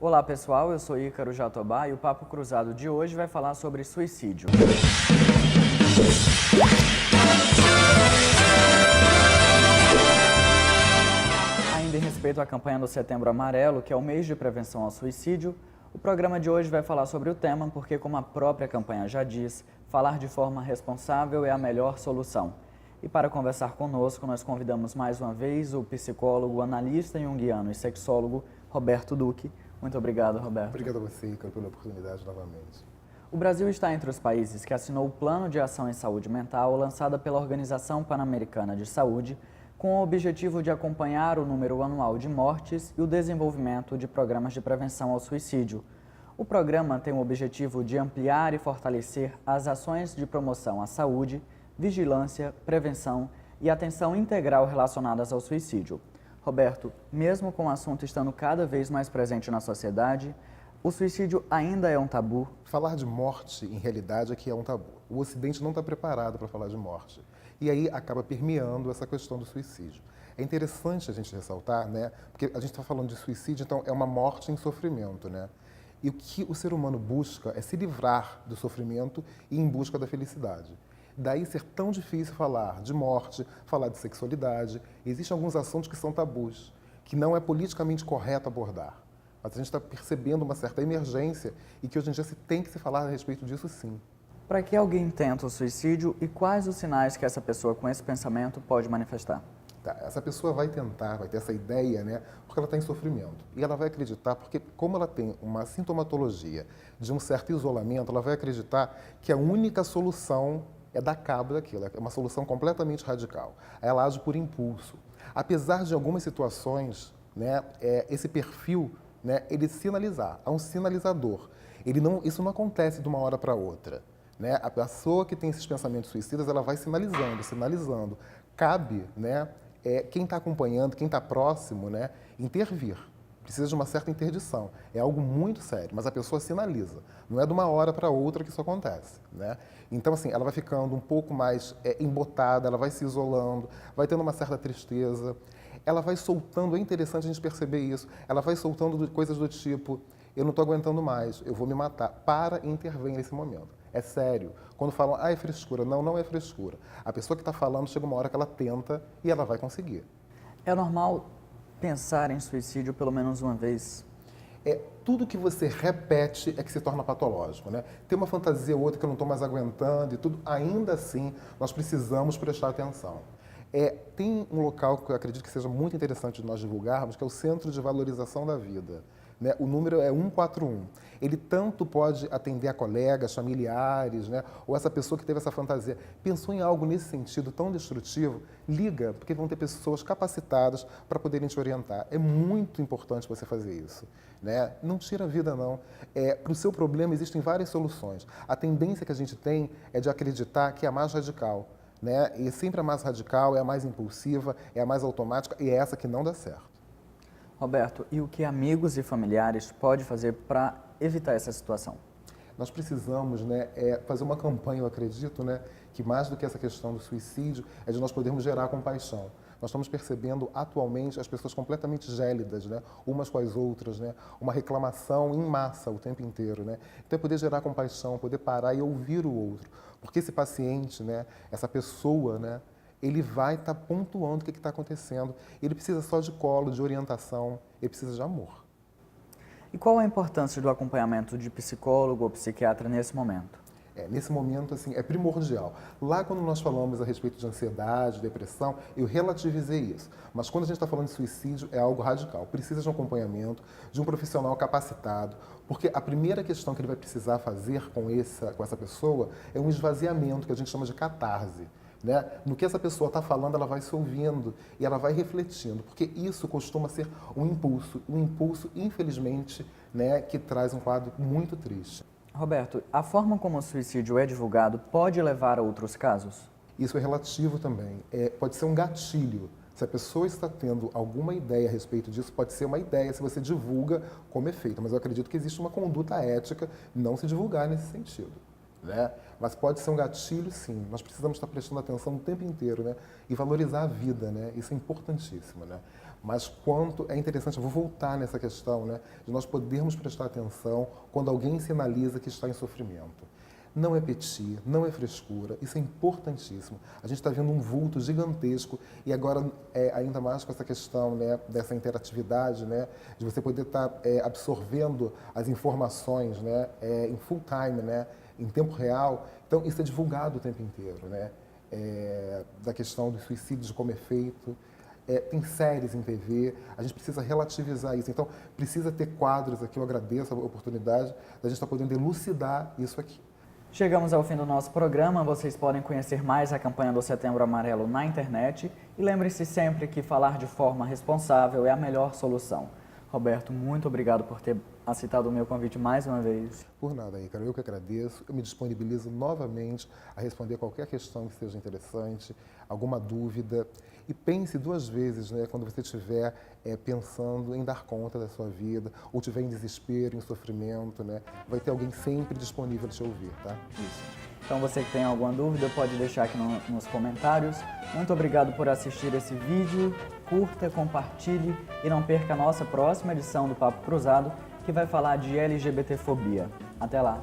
Olá pessoal, eu sou Ícaro Jatobá e o Papo Cruzado de hoje vai falar sobre suicídio. Ainda em respeito à campanha do Setembro Amarelo, que é o mês de prevenção ao suicídio, o programa de hoje vai falar sobre o tema porque, como a própria campanha já diz, falar de forma responsável é a melhor solução. E para conversar conosco, nós convidamos mais uma vez o psicólogo, analista junguiano e sexólogo Roberto Duque. Muito obrigado, Roberto. Obrigado a você, Ícaro, pela oportunidade novamente. O Brasil está entre os países que assinou o Plano de Ação em Saúde Mental, lançado pela Organização Pan-Americana de Saúde, com o objetivo de acompanhar o número anual de mortes e o desenvolvimento de programas de prevenção ao suicídio. O programa tem o objetivo de ampliar e fortalecer as ações de promoção à saúde, vigilância, prevenção e atenção integral relacionadas ao suicídio. Roberto, mesmo com o assunto estando cada vez mais presente na sociedade, o suicídio ainda é um tabu? Falar de morte, em realidade, é que é um tabu. O Ocidente não está preparado para falar de morte. E aí acaba permeando essa questão do suicídio. É interessante a gente ressaltar, né? Porque a gente está falando de suicídio, então é uma morte em sofrimento, né? E o que o ser humano busca é se livrar do sofrimento e em busca da felicidade. Daí ser tão difícil falar de morte, falar de sexualidade. Existem alguns assuntos que são tabus, que não é politicamente correto abordar. Mas a gente está percebendo uma certa emergência e que hoje em dia se tem que se falar a respeito disso sim. Para que alguém tenta o suicídio e quais os sinais que essa pessoa com esse pensamento pode manifestar? Tá, essa pessoa vai tentar, vai ter essa ideia, né? Porque ela está em sofrimento. E ela vai acreditar, porque como ela tem uma sintomatologia de um certo isolamento, ela vai acreditar que a única solução é dar cabo daquilo, é uma solução completamente radical. Ela age por impulso. Apesar de algumas situações, né, esse perfil, né, ele sinalizar, é um sinalizador. Isso não acontece de uma hora para outra. Né? A pessoa que tem esses pensamentos suicidas, ela vai sinalizando, sinalizando. Cabe, né, quem está acompanhando, quem está próximo, né, intervir. Precisa de uma certa interdição. É algo muito sério, mas a pessoa sinaliza. Não é de uma hora para outra que isso acontece, né? Então, assim, ela vai ficando um pouco mais embotada, ela vai se isolando, vai tendo uma certa tristeza. Ela vai soltando, é interessante a gente perceber isso, ela vai soltando coisas do tipo, eu não estou aguentando mais, eu vou me matar. Para e intervém nesse momento. É sério. Quando falam, é frescura. Não, não é frescura. A pessoa que está falando, chega uma hora que ela tenta e ela vai conseguir. É normal pensar em suicídio pelo menos uma vez? Tudo que você repete é que se torna patológico, né? Tem uma fantasia ou outra que eu não estou mais aguentando e tudo, ainda assim, nós precisamos prestar atenção. Tem um local que eu acredito que seja muito interessante de nós divulgarmos, que é o Centro de Valorização da Vida. Né? O número é 141. Ele tanto pode atender a colegas, familiares, né? Ou essa pessoa que teve essa fantasia. Pensou em algo nesse sentido tão destrutivo? Liga, porque vão ter pessoas capacitadas para poderem te orientar. É muito importante você fazer isso. Né? Não tira a vida, não. Para o seu problema existem várias soluções. A tendência que a gente tem é de acreditar que é a mais radical. Né? E sempre a mais radical, é a mais impulsiva, é a mais automática e é essa que não dá certo. Roberto, e o que amigos e familiares podem fazer para evitar essa situação? Nós precisamos, né, fazer uma campanha, eu acredito, né, que mais do que essa questão do suicídio, é de nós podermos gerar compaixão. Nós estamos percebendo atualmente as pessoas completamente gélidas, né, umas com as outras, né, uma reclamação em massa o tempo inteiro. Né? Então é poder gerar compaixão, poder parar e ouvir o outro. Porque esse paciente, né, essa pessoa, né, ele vai estar pontuando o que está acontecendo. Ele precisa só de colo, de orientação, ele precisa de amor. E qual a importância do acompanhamento de psicólogo ou psiquiatra nesse momento? Nesse momento, assim, é primordial. Lá, quando nós falamos a respeito de ansiedade, depressão, eu relativizei isso. Mas quando a gente está falando de suicídio, é algo radical. Precisa de um acompanhamento, de um profissional capacitado, porque a primeira questão que ele vai precisar fazer com essa pessoa é um esvaziamento, que a gente chama de catarse. Né? No que essa pessoa está falando, ela vai se ouvindo e ela vai refletindo, porque isso costuma ser um impulso, infelizmente, né, que traz um quadro muito triste. Roberto, a forma como o suicídio é divulgado pode levar a outros casos? Isso é relativo também. Pode ser um gatilho. Se a pessoa está tendo alguma ideia a respeito disso, pode ser uma ideia se você divulga como é feito. Mas eu acredito que existe uma conduta ética não se divulgar nesse sentido. Né? Mas pode ser um gatilho, sim. Nós precisamos estar prestando atenção o tempo inteiro, né? E valorizar a vida, né? Isso é importantíssimo, né? mas quanto é interessante, eu vou voltar nessa questão, né, de nós podermos prestar atenção quando alguém sinaliza que está em sofrimento. Não é petit, não é frescura, isso é importantíssimo. A gente está vendo um vulto gigantesco e agora, ainda mais com essa questão, né, dessa interatividade, né, de você poder estar absorvendo as informações, né, em full time, né, em tempo real. Então, isso é divulgado o tempo inteiro, né, da questão do suicídio como é feito. Tem séries em TV, a gente precisa relativizar isso. Então, precisa ter quadros aqui, eu agradeço a oportunidade da gente estar podendo elucidar isso aqui. Chegamos ao fim do nosso programa, vocês podem conhecer mais a campanha do Setembro Amarelo na internet e lembre-se sempre que falar de forma responsável é a melhor solução. Roberto, muito obrigado por ter aceitado o meu convite mais uma vez. Por nada, Ícaro, eu que agradeço. Eu me disponibilizo novamente a responder qualquer questão que seja interessante, alguma dúvida. E pense duas vezes, né, quando você estiver pensando em dar conta da sua vida, ou estiver em desespero, em sofrimento, né, vai ter alguém sempre disponível a te ouvir, tá? Isso. Então você que tem alguma dúvida pode deixar aqui nos comentários. Muito obrigado por assistir esse vídeo, curta, compartilhe e não perca a nossa próxima edição do Papo Cruzado, que vai falar de LGBTfobia. Até lá!